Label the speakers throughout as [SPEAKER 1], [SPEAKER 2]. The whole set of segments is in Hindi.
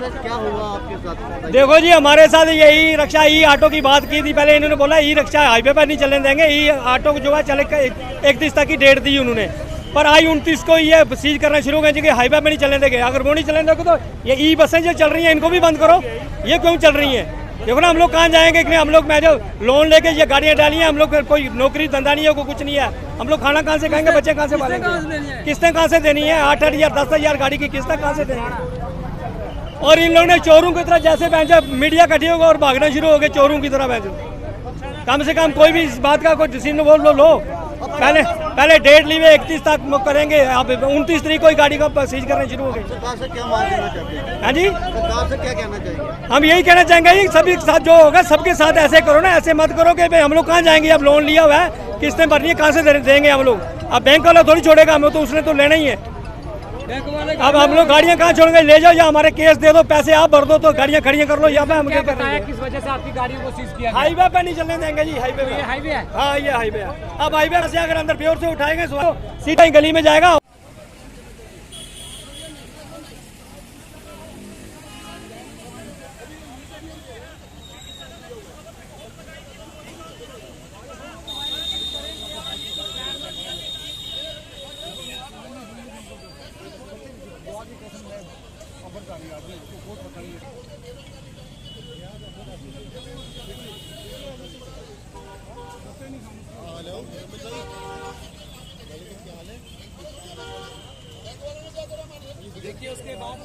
[SPEAKER 1] कैसे क्या हुआ आपके साथ?
[SPEAKER 2] देखो जी, हमारे साथ यही रिक्शा ई ऑटो की बात की थी। पहले इन्होंने बोला ई रिक्शा हाईवे पर नहीं चलने देंगे, ई ऑटो जो है चले 31 तक की डेट दी उन्होंने, पर आई 29 को ये सीज करना शुरू कर देंगे, हाईवे पर नहीं चलने देंगे। अगर वो नहीं चलने देंगे तो ये ई बसें जो चल रही हैं इनको भी बंद करो। ये क्यों चल रही हैं? देखो ना, हम लोग कहाँ जाएंगे कि हम लोग, मैं जो लोन लेके ये गाड़ियाँ डाली हैं, हम लोग कोई नौकरी धंधा नहीं है, कोई कुछ नहीं है, हम लोग खाना कहाँ से खाएंगे, बच्चे कहाँ से पालेंगे, किस्तें कहाँ से देनी है? 8-8 हज़ार 10 हज़ार गाड़ी की किस्तें कहाँ से देनी है? और इन लोगों ने चोरों की तरह जैसे पहले मीडिया इकट्ठी होगा और भागना शुरू हो गए चोरों की तरह। पहले कम से कम कोई भी इस बात का कोई डिसीजन बोल लो। पहले डेट ली हुई 31 तक करेंगे, अब 29 तारीख को ही गाड़ी का सीज करना शुरू हो गई।
[SPEAKER 1] सरकार से क्या मांग करना चाहते हैं?
[SPEAKER 2] हाँ जी,
[SPEAKER 1] सरकार से क्या कहना चाहिए?
[SPEAKER 2] हम यही कहना चाहेंगे कि सभी के साथ जो होगा सबके साथ ऐसे करो ना, ऐसे मत करो कि भाई हम लोग कहाँ जाएंगे, अब लोन लिया हुआ है, किस्तें भरनी है, कहाँ से देंगे हम लोग? अब बैंक वाला थोड़ी छोड़ेगा हमें, तो उसने तो लेना ही है। अब हम लोग गाड़ियाँ कहाँ छोड़ेंगे? ले जाओ या हमारे केस दे दो, पैसे आप भर दो, तो गाड़ियाँ खड़ी कर लो। या मुझे बताया
[SPEAKER 3] किस वजह से आपकी गाड़ियों को सीज किया?
[SPEAKER 2] हाईवे पे नहीं चलने देंगे जी। हाईवे पे,
[SPEAKER 3] हाईवे है?
[SPEAKER 2] हाँ, ये हाईवे है। अब हाईवे से अगर अंदर प्योर से उठाएंगे सीधा ही गली में जाएगा।
[SPEAKER 3] देखिए उसके बाद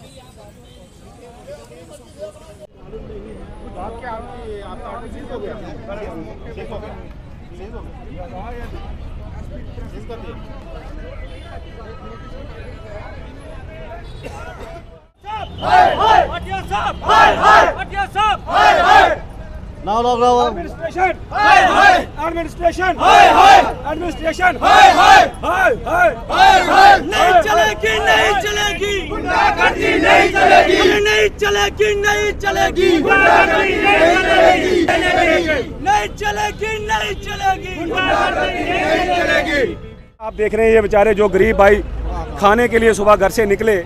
[SPEAKER 1] आपका ऑटो सीज हो गया? सीज हो गया? सीज हो गया? सीज कर दिया? नाउ
[SPEAKER 2] एडमिनिस्ट्रेशन नहीं चलेगी, नहीं चलेगी,
[SPEAKER 4] गुंडागर्दी नहीं चलेगी,
[SPEAKER 2] नहीं चलेगी, नहीं चलेगी,
[SPEAKER 4] गुंडागर्दी नहीं चलेगी,
[SPEAKER 2] नहीं चलेगी, नहीं चलेगी,
[SPEAKER 4] गुंडागर्दी नहीं चलेगी।
[SPEAKER 5] आप देख रहे हैं ये बेचारे जो गरीब भाई खाने के लिए सुबह घर से निकले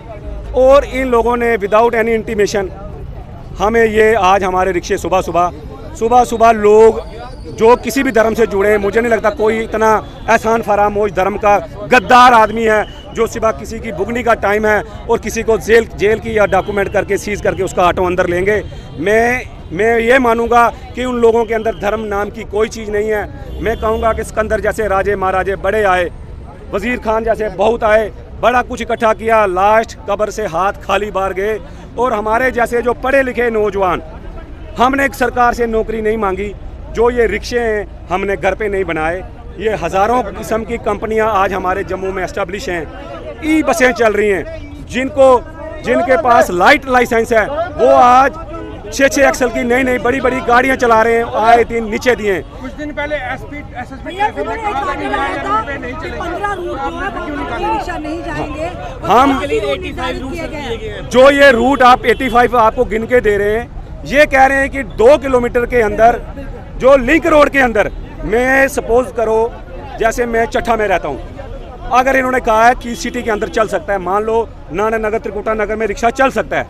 [SPEAKER 5] और इन लोगों ने विदाउट एनी इंटीमेशन हमें ये आज हमारे रिक्शे सुबह लोग जो किसी भी धर्म से जुड़े, मुझे नहीं लगता कोई इतना एहसान फरामोश धर्म का गद्दार आदमी है जो सुबह किसी की बुगनी का टाइम है और किसी को जेल की या डॉक्यूमेंट करके सीज करके उसका ऑटो अंदर लेंगे। मैं ये मानूंगा कि उन लोगों के अंदर धर्म नाम की कोई चीज़ नहीं है। मैं कहूँगा कि सिकंदर जैसे राजे महाराजे बड़े आए, वज़ीर खान जैसे बहुत आए, बड़ा कुछ इकट्ठा किया, लास्ट कब्र से हाथ खाली बार गए। और हमारे जैसे जो पढ़े लिखे नौजवान, हमने एक सरकार से नौकरी नहीं मांगी, जो ये रिक्शे हैं हमने घर पे नहीं बनाए। ये हज़ारों किस्म की कंपनियां आज हमारे जम्मू में एस्टेब्लिश हैं। ई बसें चल रही हैं, जिनके पास लाइट लाइसेंस है वो आज 6-6 एक्सल की नई बड़ी गाड़ियां चला रहे हैं, आए दिन नीचे दिए।
[SPEAKER 3] कुछ दिन पहले एसएसपी ट्रैफिक ने कहा था कि यहाँ पे नहीं चलेंगे,
[SPEAKER 6] 15 रूट जो है रिक्शा नहीं जाएंगे।
[SPEAKER 5] हम
[SPEAKER 3] 85 रूट दिए गए।
[SPEAKER 5] जो ये रूट आप 85 आपको गिन के दे रहे हैं, ये कह रहे हैं कि 2 किलोमीटर के अंदर जो लिंक रोड के अंदर, मैं सपोज करो जैसे मैं चट्ठा में रहता हूँ, अगर इन्होंने कहा है कि सिटी के अंदर चल सकता है, मान लो नाना नगर त्रिकुटा नगर में रिक्शा चल सकता है,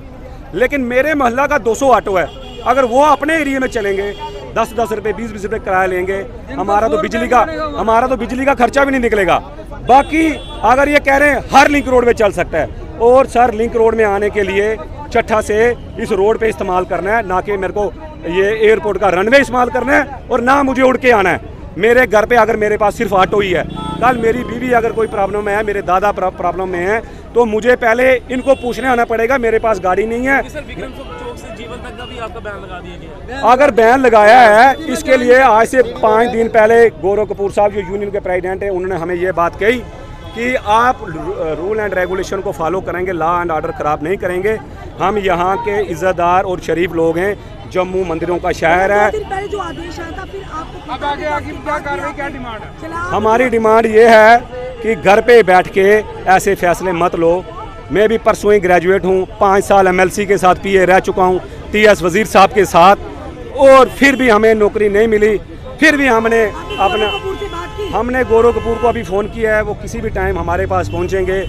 [SPEAKER 5] लेकिन मेरे मोहल्ला का 200 ऑटो है, अगर वो अपने एरिया में चलेंगे 10-10 रुपये 20-20 रुपये किराया लेंगे, हमारा तो बिजली का खर्चा भी नहीं निकलेगा। बाकी अगर ये कह रहे हैं हर लिंक रोड में चल सकता है, और सर लिंक रोड में आने के लिए चट्ठा से इस रोड पे इस्तेमाल करना है, ना कि मेरे को ये एयरपोर्ट का रनवे इस्तेमाल करना है, और ना मुझे उड़ के आना है। मेरे घर पे अगर मेरे पास सिर्फ ऑटो ही है, कल मेरी बीवी अगर कोई प्रॉब्लम में है, मेरे दादा प्रॉब्लम में है, तो मुझे पहले इनको पूछने आना पड़ेगा, मेरे पास गाड़ी नहीं है। अगर बैन लगाया है, इसके लिए आज से 5 दिन पहले गौरव कपूर साहब जो यूनियन के प्रेसिडेंट हैं, उन्होंने हमें ये बात कही कि आप रूल एंड रेगुलेशन को फॉलो करेंगे, लॉ एंड ऑर्डर ख़राब नहीं करेंगे। हम यहाँ के इज़्ज़तदार और शरीफ लोग हैं, जम्मू मंदिरों का शहर है।
[SPEAKER 6] जो आदेश आया था, फिर आपको
[SPEAKER 3] अब आगे आगे क्या कार्रवाई, क्या डिमांड है?
[SPEAKER 5] हमारी डिमांड ये है कि घर पे बैठ के ऐसे फैसले मत लो। मैं भी परसों ही ग्रेजुएट हूँ, 5 साल MLC के साथ PA रह चुका हूँ, TS वज़ीर साहब के साथ, और फिर भी हमें नौकरी नहीं मिली। फिर भी हमने गौरव कपूर को अभी फ़ोन किया है, वो किसी भी टाइम हमारे पास पहुँचेंगे,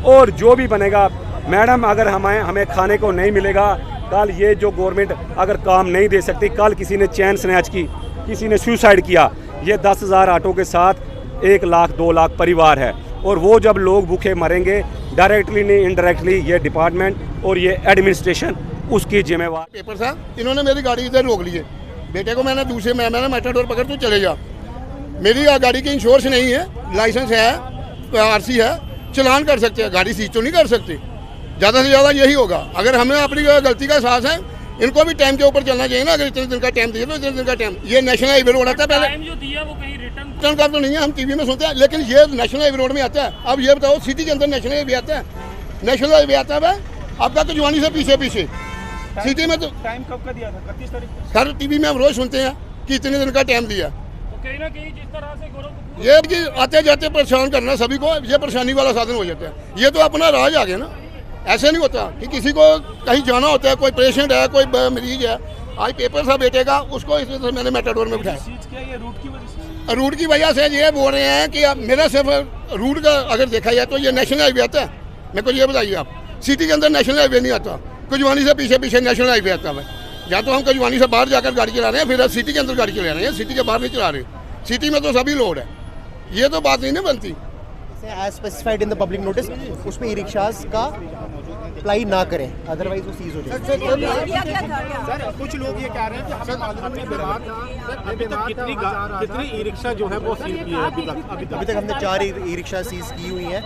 [SPEAKER 5] और जो भी बनेगा। मैडम अगर हमें खाने को नहीं मिलेगा, कल ये जो गवर्नमेंट अगर काम नहीं दे सकती, कल किसी ने चैन स्नैच की, किसी ने सुसाइड किया, ये 10,000 ऑटो के साथ 1 लाख 2 लाख परिवार है। और वो जब लोग भूखे मरेंगे, डायरेक्टली नहीं इनडायरेक्टली ये डिपार्टमेंट और ये एडमिनिस्ट्रेशन उसकी जिम्मेवार।
[SPEAKER 1] पेपर था, इन्होंने मेरी गाड़ी इधर रोक ली है। बेटे को मैंने दूसरे मैंने मेटाडोर पकड़, तू चले जा। मेरी गाड़ी की इंश्योरेंस नहीं है, लाइसेंस है, आरसी है, चलान कर सकते हैं, गाड़ी सीज तो नहीं कर सकते। ज़्यादा से ज़्यादा यही होगा। अगर हमें अपनी गलती का एहसास है, इनको भी टाइम के ऊपर चलना चाहिए ना। अगर इतने दिन का टाइम दिया तो इतने दिन का टाइम, ये नेशनल हाईवे रोड आता है पहले
[SPEAKER 2] टाइम जो दिया वो कहीं
[SPEAKER 1] रिटर्न का तो नहीं है, हम टीवी में सुनते हैं, लेकिन ये नेशनल हाईवे रोड में आता है। अब ये बताओ, सिटी के अंदर नेशनल हाईवे आता है, नेशनल हाईवे आता है आपका तो जवानी से पीछे पीछे। सिटी में तो
[SPEAKER 3] टाइम कब का दिया था? 31 तारीख को।
[SPEAKER 1] सर टीवी में हम रोज सुनते हैं कि इतने दिन का टाइम दिया।
[SPEAKER 2] तो कहीं ना कहीं जिस तरह से गौरव
[SPEAKER 1] ये कि आते जाते परेशान करना सभी को, ये परेशानी वाला साधन हो जाता है। ये तो अपना राज आ गया ना। ऐसे नहीं होता कि किसी को कहीं जाना होता है, कोई पेशेंट है, कोई मरीज है। आज पेपर था बेटे का, उसको इस वजह से मैंने मेटाडोर में बिठाया।
[SPEAKER 3] चीज क्या ये रूट की वजह से?
[SPEAKER 1] रूट की वजह से ये बोल रहे हैं कि अब मेरा सिर्फ रूट का अगर देखा जाए तो ये नेशनल हाईवे आता है। मेरे को ये बताइए आप, सिटी के अंदर नेशनल हाईवे नहीं आता, कुजवानी से पीछे पीछे नेशनल हाईवे आता है। या तो हम कुजवानी से बाहर जाकर गाड़ी चला रहे हैं, फिर अब सिटी के अंदर गाड़ी चला रहे हैं, सिटी के बाहर नहीं चला रहे। सिटी में तो सभी लोड है, ये तो बात नहीं ना बनती।
[SPEAKER 7] As specified in the public notice, उस पर ई रिक्शाज का अप्लाई ना करें, अदरवाइज वो सीज हो जाएगी।
[SPEAKER 3] सर कुछ लोग ये कह रहे हैं कि हमें मालूम नहीं अभी तक कितनी ई रिक्शा जो है वो सील की है अभी तक
[SPEAKER 7] हमने 4 ई रिक्शा सीज की हुई हैं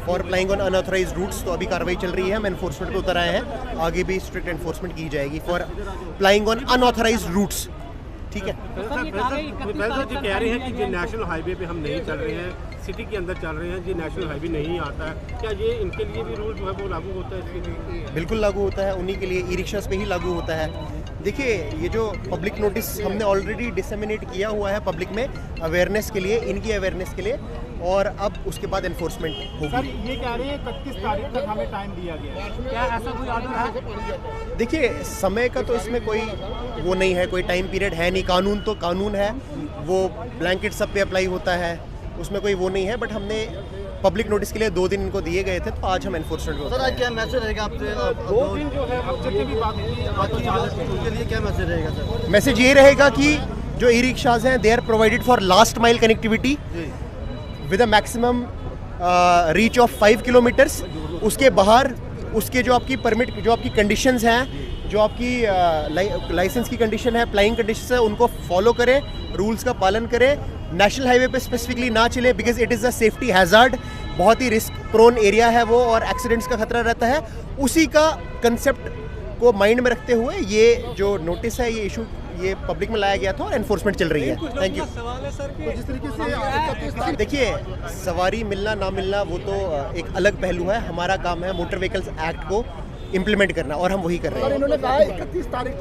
[SPEAKER 7] for applying on unauthorise routes. तो अभी कार्रवाई चल रही है, हम एनफोर्समेंट पे उतर आए हैं, आगे भी स्ट्रिक्ट एनफोर्समेंट की जाएगी for applying on unauthorise routes. ठीक है,
[SPEAKER 3] जी कह रहे हैं कि जो नेशनल हाईवे पे हम नहीं चल रहे हैं, सिटी के अंदर चल रहे हैं, जो नेशनल हाईवे नहीं आता है, क्या ये इनके लिए भी रूल जो है वो लागू होता है? इसके लिए
[SPEAKER 7] बिल्कुल लागू होता है, उन्हीं के लिए ई रिक्शास पे ही लागू होता है। देखिए, ये जो पब्लिक नोटिस हमने ऑलरेडी डिसेमिनेट किया हुआ है पब्लिक में अवेयरनेस के लिए, इनकी अवेयरनेस के लिए, और अब उसके बाद एनफोर्समेंट होगी।
[SPEAKER 3] सर ये कह रहे हैं 31 तारीख तक हमें टाइम दिया गया है, क्या ऐसा कोई ऑर्डर है?
[SPEAKER 7] देखिए, समय का तो इसमें कोई वो नहीं है, कोई टाइम पीरियड है नहीं। कानून तो कानून है, वो ब्लैंकेट सब पे अप्लाई होता है, उसमें कोई वो नहीं है। बट हमने पब्लिक नोटिस के लिए 2 दिन इनको दिए गए थे, तो आज हम एनफोर्समेंट में।
[SPEAKER 8] सर आज क्या मैसेज रहेगा आपसे?
[SPEAKER 3] 2 दिन जो है ऑब्जेक्टिव की बात होती है,
[SPEAKER 8] बाकी उनके लिए क्या मैसेज रहेगा सर?
[SPEAKER 7] मैसेज ये रहेगा कि जो ई रिक्शाज हैं, they are provided for last mile connectivity with a maximum reach of 5 kilometres. उसके बाहर उसके जो आपकी परमिट, जो आपकी कंडीशंस हैं, जो आपकी लाइसेंस की कंडीशन है, अप्लाइंग कंडीशन है, उनको फॉलो करें, रूल्स का पालन करें। नेशनल हाईवे पे स्पेसिफिकली ना चले, because it is a safety hazard, बहुत ही रिस्क प्रोन एरिया है वो, और एक्सीडेंट्स का खतरा रहता है। उसी का कंसेप्ट को माइंड में रखते हुए ये जो नोटिस है, ये इशू ये पब्लिक में लाया गया था और एनफोर्समेंट चल रही है। Thank you.
[SPEAKER 8] जिस तरीके से
[SPEAKER 7] देखिए, सवारी मिलना ना मिलना वो तो एक अलग पहलू है। हमारा काम है मोटर व्हीकल्स एक्ट को इम्प्लीमेंट करना, और हम वही कर रहे हैं।
[SPEAKER 8] इन्होंने कहा 31 तारीख